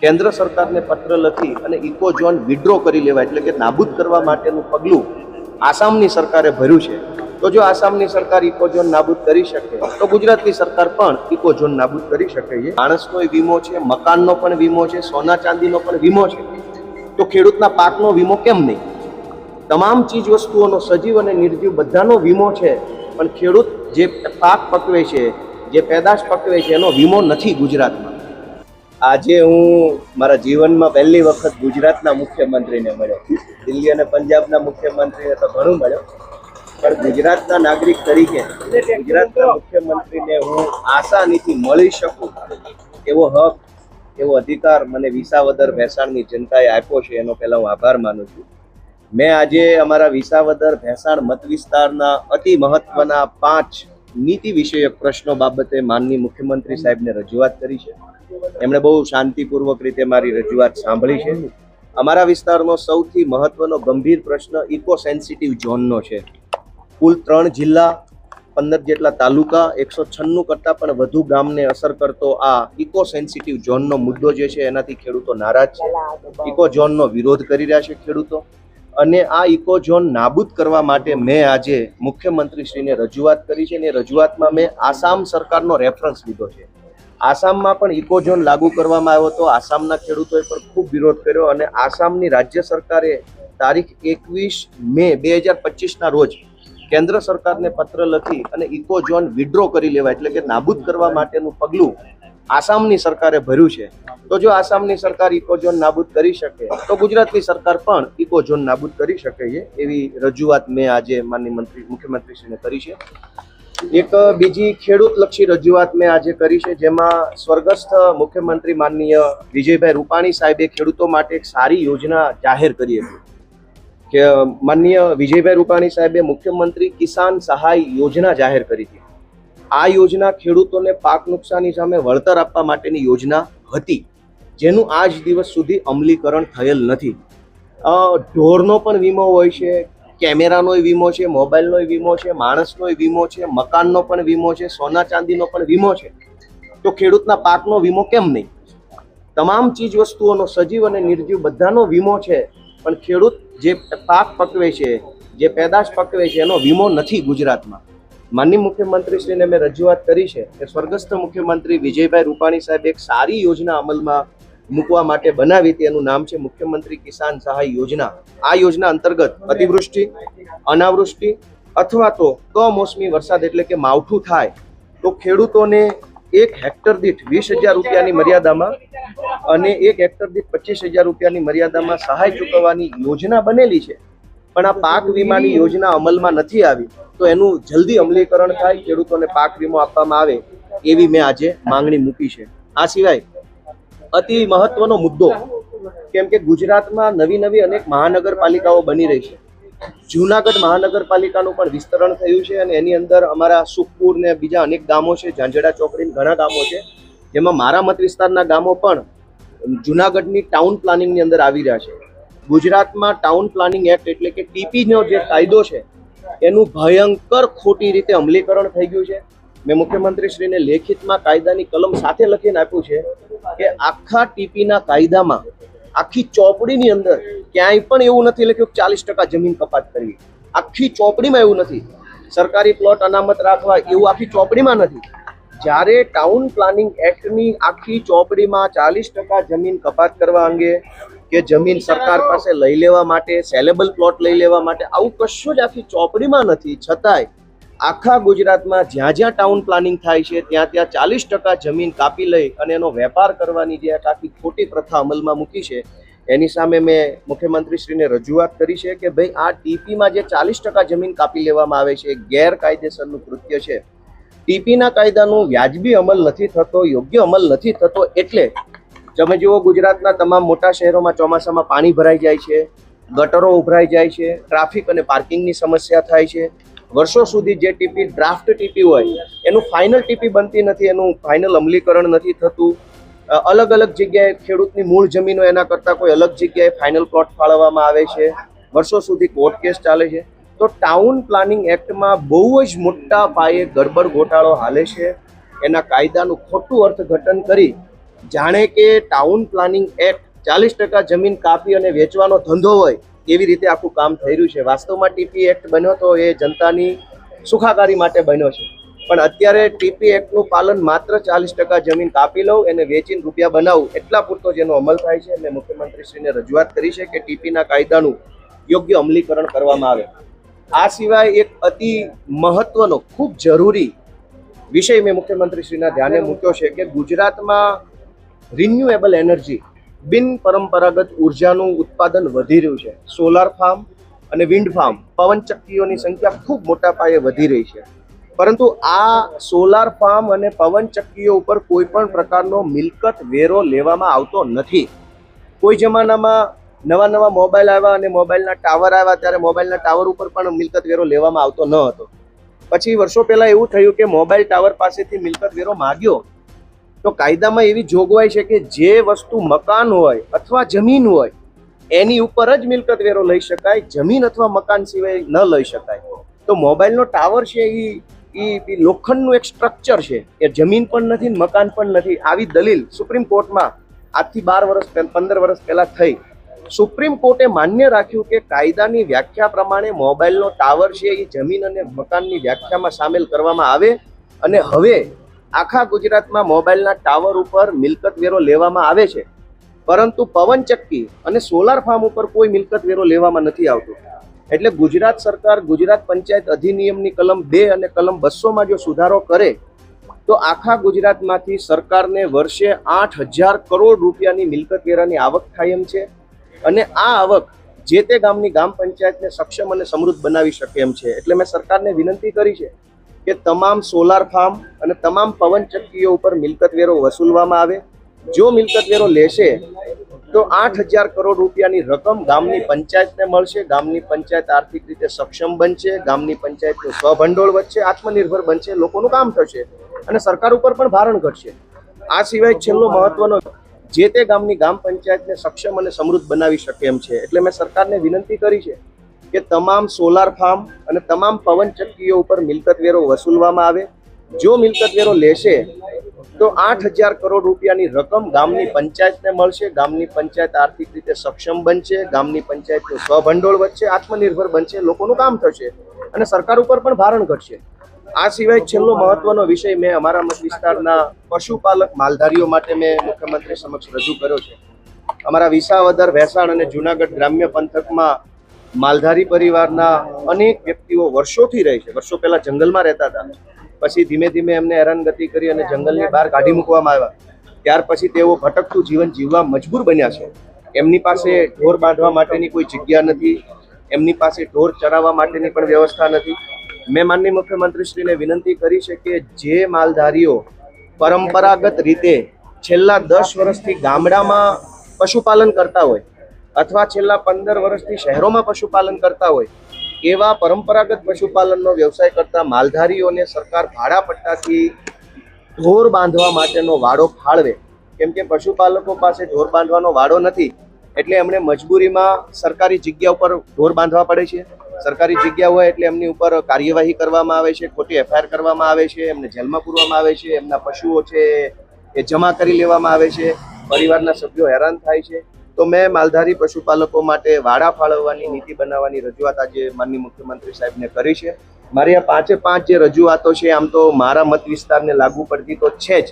કેન્દ્ર સરકારને પત્ર લખી અને ઇકો ઝોન વિડ્રો કરી લેવા એટલે કે નાબૂદ કરવા માટેનું પગલું આસામની સરકારે ભર્યું છે. તો જો આસામની સરકાર ઇકો ઝોન નાબૂદ કરી શકે તો ગુજરાતની સરકાર પણ ઇકો ઝોન નાબૂદ કરી શકે છે. માણસનો વીમો છે, મકાનનો પણ વીમો છે, સોના ચાંદીનો પણ વીમો છે. તો ખેડૂતના પાકનો વીમો કેમ નહીં? તમામ ચીજ વસ્તુઓનો સજીવ અને નિર્જીવ બધાનો વીમો છે, પણ ખેડૂત જે પાક પકવે છે, જે પેદાશ પકવે છે એનો વીમો નથી ગુજરાતમાં. આજે હું મારા જીવનમાં પહેલી વખત ગુજરાતના મુખ્યમંત્રીને મળ્યો. દિલ્હી અને પંજાબના મુખ્યમંત્રીને તો ઘણું મળ્યો, પણ ગુજરાતના નાગરિક તરીકે ગુજરાતના મુખ્યમંત્રીને હું આસાનીથી મળી શકું એવો હક, એવો અધિકાર મને વિસાવદર ભેસાણની જનતાએ આપ્યો છે. એનો પહેલા હું આભાર માનું છું. મેં આજે અમારા વિસાવદર ભેસાણ મત વિસ્તારના અતિ મહત્વના 5 નીતિ વિષયક પ્રશ્નો બાબતે માનનીય મુખ્યમંત્રી સાહેબને રજૂઆત કરી છે. એમણે બહુ શાંતિપૂર્વક રીતે મારી રજૂઆત સાંભળી છે. અમારા વિસ્તારનો સૌથી મહત્વનો ગંભીર પ્રશ્ન ઇકો સેન્સિટિવ ઝોનનો છે. કુલ 3 જિલ્લા, 15 જેટલા તાલુકા, 196 કરતાં પણ વધુ ગામને અસર કરતો આ ઇકો સેન્સિટિવ ઝોનનો મુદ્દો જે છે એનાથી ખેડૂતો નારાજ છે. ઇકો ઝોનનો વિરોધ કરી રહ્યા છે ખેડૂતો, અને આ ઇકો ઝોન નાબૂદ કરવા માટે મેં આજે મુખ્યમંત્રીશ્રીને રજૂઆત કરી છે. અને રજૂઆતમાં મેં આસામ સરકારનો રેફરન્સ લીધો છે. આસામમાં પણ ઇકો ઝોન લાગુ કરવામાં આવ્યો હતો. આસામના ખેડૂતોએ પણ ખૂબ વિરોધ કર્યો, અને આસામની રાજ્ય સરકારે તારીખ 21 મે 2025ના રોજ કેન્દ્ર સરકારને પત્ર લખી અને ઇકો ઝોન વિડ્રો કરી લેવા એટલે કે નાબૂદ કરવા માટેનું પગલું આસામની સરકારે ભર્યું છે. તો જો આસામની સરકાર ઇકો ઝોન નાબૂદ કરી શકે તો ગુજરાતની સરકાર પણ ઇકો ઝોન નાબૂદ કરી શકે છે. એવી રજૂઆત મેં આજે માનનીય મુખ્યમંત્રીશ્રીને કરી છે. એક બીજી ખેડૂતલક્ષી રજૂઆત મેં આજે કરી છે, જેમાં સ્વર્ગસ્થ મુખ્યમંત્રી માનનીય વિજયભાઈ રૂપાણી સાહેબે ખેડૂતો માટે એક સારી યોજના જાહેર કરી હતી કે માનનીય વિજયભાઈ રૂપાણી સાહેબે મુખ્યમંત્રી કિસાન સહાય યોજના જાહેર કરી હતી. આ યોજના ખેડૂતોને પાક નુકસાની સામે વળતર આપવા માટેની યોજના હતી, જેનું આજ દિવસ સુધી અમલીકરણ થયેલ નથી. ઢોરનો પણ વીમો હોય છે, કેમેરાનો વીમો છે, મોબાઈલનો વીમો છે, માણસનો વીમો છે, મકાનનો પણ વીમો છે, સોના ચાંદીનો પણ વીમો છે. તો ખેડૂતના પાકનો વીમો કેમ નહીં? તમામ ચીજ વસ્તુઓનો સજીવ અને નિર્જીવ બધાનો વીમો છે, પણ ખેડૂત જે પાક પકવે છે, જે પેદાશ પકવે છે એનો વીમો નથી ગુજરાતમાં. માનનીય મુખ્યમંત્રીશ્રીને મેં રજૂઆત કરી છે કે સ્વર્ગસ્થ મુખ્યમંત્રી વિજયભાઈ રૂપાણી સાહેબ એક સારી યોજના અમલમાં મૂકવા માટે બનાવી હતી. એનું નામ છે મુખ્યમંત્રી કિસાન સહાય યોજના. આ યોજના અંતર્ગત અતિવૃષ્ટિ, અનાવૃષ્ટિ અથવા તો કમોસમી વરસાદ એટલે કે માવઠું થાય તો ખેડૂતોને 1 હેક્ટર દીઠ 20,000 રૂપિયાની મર્યાદામાં અને 1 હેક્ટર દીઠ 25,000 રૂપિયાની મર્યાદામાં સહાય ચૂકવવાની યોજના બનેલી છે. પણ આ પાક વીમાની યોજના અમલમાં નથી આવી, તો એનું જલ્દી અમલીકરણ થાય, ખેડૂતોને પાક વીમો આપવામાં આવે એવી મેં આજે માંગણી મૂકી છે. આ સિવાય અતિ મહત્વનો મુદ્દો, કેમ કે ગુજરાતમાં નવી અનેક મહાનગરપાલિકાઓ બની રહી છે. જૂનાગઢ મહાનગરપાલિકાનું પણ વિસ્તરણ થયું છે, અને એની અંદર અમારા સુખપુર ને બીજા અનેક ગામો છે, ઝાંઝડા ચોકડી ઘણા ગામો છે, જેમાં મારા મત વિસ્તારના ગામો પણ જૂનાગઢની ટાઉન પ્લાનિંગની અંદર આવી રહ્યા છે. ગુજરાતમાં ટાઉન પ્લાનિંગ એક્ટ એટલે કે ટીપીનો જે કાયદો છે એનું ભયંકર ખોટી રીતે અમલીકરણ થઈ ગયું છે. મેં મુખ્યમંત્રીશ્રીને લેખિતમાં કાયદાની કલમ સાથે લખીને આપ્યું છે કે આખા ટીપીના કાયદામાં આખી ચોપડીની અંદર ક્યાંય પણ એવું નથી લખ્યું કે 40% જમીન કપાત કરવી. આખી ચોપડીમાં એવું નથી. સરકારી પ્લોટ અનામત રાખવા એવું આખી ચોપડીમાં નથી. જ્યારે ટાઉન પ્લાનિંગ એક્ટની આખી ચોપડીમાં 40% જમીન કપાત કરવા અંગે કે જમીન સરકાર પાસે લઈ લેવા માટે, સેલેબલ પ્લોટ લઈ લેવા માટે આવું કશું જ આખી ચોપડીમાં નથી, છતાંય આખા ગુજરાતમાં જ્યાં જ્યાં ટાઉન પ્લાનિંગ થાય છે ત્યાં 40% જમીન કાપી લઈ અને એનો વેપાર કરવાની જે આખી ખોટી પ્રથા અમલમાં મૂકી છે, એની સામે મેં મુખ્યમંત્રીશ્રીને રજૂઆત કરી છે કે ભાઈ આ ટીપીમાં જે 40% જમીન કાપી લેવામાં આવે છે એ ગેરકાયદેસરનું કૃત્ય છે. ટીપીના કાયદાનું વ્યાજબી અમલ નથી થતો, યોગ્ય અમલ નથી થતો. એટલે તમે જુઓ, ગુજરાતના તમામ મોટા શહેરોમાં ચોમાસામાં પાણી ભરાઈ જાય છે, ગટરો ઉભરાઈ જાય છે, ટ્રાફિક અને પાર્કિંગની સમસ્યા થાય છે. વર્ષો સુધી જે ટીપી ડ્રાફ્ટ ટીપી હોય એનું ફાઇનલ ટીપી બનતી નથી, એનું ફાઇનલ અમલીકરણ નથી થતું. અલગ અલગ જગ્યાએ ખેડૂતની મૂળ જમીનો એના કરતાં કોઈ અલગ જગ્યાએ ફાઇનલ પ્લોટ ફાળવવામાં આવે છે. વર્ષો સુધી કોર્ટ કેસ ચાલે છે. તો ટાઉન પ્લાનિંગ એક્ટમાં બહુ જ મોટા પાયે ગડબડ ગોટાળો હાલે છે. એના કાયદાનું ખોટું અર્થઘટન કરી જાણે કે ટાઉન પ્લાનિંગ એક્ટ 40% જમીન કાપી અને વેચવાનો ધંધો હોય એવી રીતે આખું કામ થઈ રહ્યું છે. વાસ્તવમાં ટીપી એક્ટ બન્યો તો એ જનતાની સુખાકારી માટે બન્યો છે, પણ અત્યારે ટીપી એક્ટનું પાલન માત્ર 40% જમીન કાપી લઉં એને વેચીને રૂપિયા બનાવું એટલા પૂરતો જેનો અમલ થાય છે. મેં મુખ્યમંત્રીશ્રીને રજૂઆત કરી છે કે ટીપીના કાયદાનું યોગ્ય અમલીકરણ કરવામાં આવે. આ સિવાય એક અતિ મહત્વનો ખૂબ જરૂરી વિષય મેં મુખ્યમંત્રીશ્રીના ધ્યાને મૂક્યો છે કે ગુજરાતમાં રિન્યુએબલ એનર્જી બિન પરંપરાગત ઉર્જાનું ઉત્પાદન વધી રહ્યું છે. સોલાર ફાર્મ અને વિન્ડ ફાર્મ પવનચક્કીઓની સંખ્યા ખૂબ મોટા પાયે વધી રહી છે, પરંતુ આ સોલાર ફાર્મ અને પવનચક્કીઓ ઉપર કોઈ પણ પ્રકારનો મિલકત વેરો લેવામાં આવતો નથી. કોઈ જમાનામાં નવા મોબાઈલ આવ્યા અને મોબાઈલના ટાવર આવ્યા ત્યારે મોબાઈલના ટાવર ઉપર પણ મિલકત વેરો લેવામાં આવતો ન હતો. પછી વર્ષો પહેલા એવું થયું કે મોબાઈલ ટાવર પાસેથી મિલકત વેરો માગ્યો તો કાયદામાં એવી જોગવાઈ છે કે જે વસ્તુ મકાન હોય અથવા જમીન હોય એની ઉપર જ મિલકત વેરો લઈ શકાય, જમીન અથવા મકાન સિવાય ન લઈ શકાય. તો મોબાઈલનો ટાવર છે એ લોખંડનું એક સ્ટ્રક્ચર છે, એ જમીન પણ નથી મકાન પણ નથી. આવી દલીલ સુપ્રીમ કોર્ટમાં આજથી 15 વર્ષ પહેલા થઈ. સુપ્રીમ કોર્ટે માન્ય રાખ્યું કે કાયદાની વ્યાખ્યા પ્રમાણે મોબાઈલનો ટાવર છે એ જમીન અને મકાનની વ્યાખ્યામાં સામેલ કરવામાં આવે અને હવે આખા ગુજરાતમાં મોબાઈલના ટાવર ઉપર મિલકત વેરો લેવામાં આવે છે, પરંતુ પવનચક્કી અને સોલાર ફાર્મ ઉપર કોઈ મિલકત વેરો લેવામાં નથી આવતો. એટલે ગુજરાત સરકાર ગુજરાત પંચાયત અધિનિયમની કલમ 2 અને કલમ 200માં જો સુધારો કરે તો આખા ગુજરાતમાંથી સરકારને વર્ષે 8,000 કરોડ રૂપિયાની મિલકત વેરાની આવક થાય એમ છે અને આ આવક જે તે ગામની ગ્રામ પંચાયતને સક્ષમ અને સમૃદ્ધ બનાવી શકે એમ છે. એટલે મેં સરકારને વિનંતી કરી છે કે તમામ સોલાર ફાર્મ અને તમામ પવનચક્કીઓ ઉપર મિલકત વેરો વસૂલવામાં આવે. જો મિલકત વેરો લેશે તો 8,000 કરોડ રૂપિયાની રકમ ગામની પંચાયતને મળશે. ગામની પંચાયત આર્થિક રીતે સક્ષમ બનશે, ગામની પંચાયતનું સ્વભંડોળ વધશે, આત્મનિર્ભર બનશે, લોકોનું કામ થશે અને સરકાર ઉપર પણ ભારણ ઘટશે. આ સિવાય છેલ્લો મહત્વનો જે તે ગામની ગ્રામ પંચાયતને સક્ષમ અને સમૃદ્ધ બનાવી શકે એમ છે. એટલે મેં સરકારને વિનંતી કરી છે કે તમામ સોલાર ફાર્મ અને તમામ પવનચક્કીઓ ઉપર મિલકત વેરો વસૂલવામાં આવે. જો મિલકત વેરો લેશે તો 8,000 કરોડ રૂપિયાની રકમ ગામની પંચાયતને મળશે, ગામની પંચાયત આર્થિક રીતે સક્ષમ બનશે, ગામની પંચાયતનું સ્વભંડોળ વધશે, આત્મનિર્ભર બનશે, લોકોનું કામ થશે અને સરકાર ઉપર પણ ભારણ ઘટશે. આ સિવાય છેલ્લો મહત્વનો વિષય મેં અમારા મત વિસ્તારના પશુપાલક માલધારીઓ માટે મેં મુખ્યમંત્રી સમક્ષ રજૂ કર્યો છે. અમારા વિસાવદર, ભેસાણ અને જુનાગઢ ગ્રામ્ય પંથકમાં માલધારી પરિવારના અનેક વ્યક્તિઓ વર્ષોથી રહે છે. વર્ષો પહેલા જંગલમાં રહેતા હતા, પછી ધીમે ધીમે એમને હેરાનગતિ કરી અને જંગલની બહાર કાઢી મૂકવામાં આવ્યા. ત્યાર પછી તેઓ ભટકતું જીવન જીવવા મજબૂર બન્યા છે. એમની પાસે ઢોર બાંધવા માટેની કોઈ જગ્યા નથી, એમની પાસે ઢોર ચરાવવા માટેની પણ વ્યવસ્થા નથી. મેં માનનીય મુખ્યમંત્રીશ્રીને વિનંતી કરી છે કે જે માલધારીઓ પરંપરાગત રીતે છેલ્લા 10 વર્ષથી ગામડામાં પશુપાલન કરતા હોય અથવા છેલ્લા 15 વર્ષથી શહેરોમાં પશુપાલન કરતા હોય એવા પરંપરાગત પશુપાલનનો વ્યવસાય કરતા માલધારીઓને સરકાર ભાડા પટ્ટાથી ઢોર બાંધવા માટેનો વાડો ફાળવે. કેમ કે પશુપાલકો પાસે ઢોર બાંધવાનો વાડો નથી એટલે એમણે મજબૂરીમાં સરકારી જગ્યા ઉપર ઢોર બાંધવા પડે છે. સરકારી જગ્યા હોય એટલે એમની ઉપર કાર્યવાહી કરવામાં આવે છે, ખોટી એફઆઈઆર કરવામાં આવે છે, એમને જેલમાં પૂરવામાં આવે છે, એમના પશુઓ છે એ જમા કરી લેવામાં આવે છે, પરિવારના સભ્યો હેરાન થાય છે. તો મેં માલધારી પશુપાલકો માટે વાડા ફાળવવાની નીતિ બનાવવાની રજૂઆત આજે માનનીય મુખ્યમંત્રી સાહેબને કરી છે. મારી આ 5 જે રજૂઆતો છે આમ તો મારા મત વિસ્તારને લાગુ પડતી તો છે જ,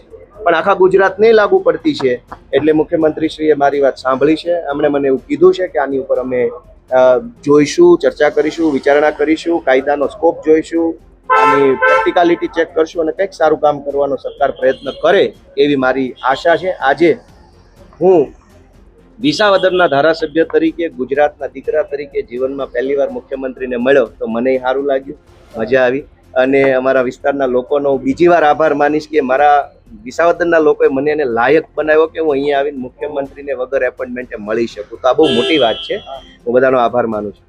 પણ આખા ગુજરાતને લાગુ પડતી છે. એટલે મુખ્યમંત્રીશ્રીએ મારી વાત સાંભળી છે. એમણે મને એવું કીધું છે કે આની ઉપર અમે જોઈશું, ચર્ચા કરીશું, વિચારણા કરીશું, કાયદાનો સ્કોપ જોઈશું, આની પ્રેક્ટિકાલિટી ચેક કરશું અને કંઈક સારું કામ કરવાનો સરકાર પ્રયત્ન કરે એવી મારી આશા છે. આજે હું વિસાવદરના ધારાસભ્ય તરીકે, ગુજરાતના દીકરા તરીકે જીવનમાં પહેલીવાર મુખ્યમંત્રીને મળ્યો તો મને સારું લાગ્યું, મજા આવી અને અમારા વિસ્તારના લોકોનો બીજી વાર આભાર માનીશ કે મારા વિસાવદરના લોકોએ મને એને લાયક બનાવ્યો કે હું અહીંયા આવીને મુખ્યમંત્રીને વગર એપોઇન્ટમેન્ટે મળી શકું. તો આ બહુ મોટી વાત છે. હું બધાનો આભાર માનું છું.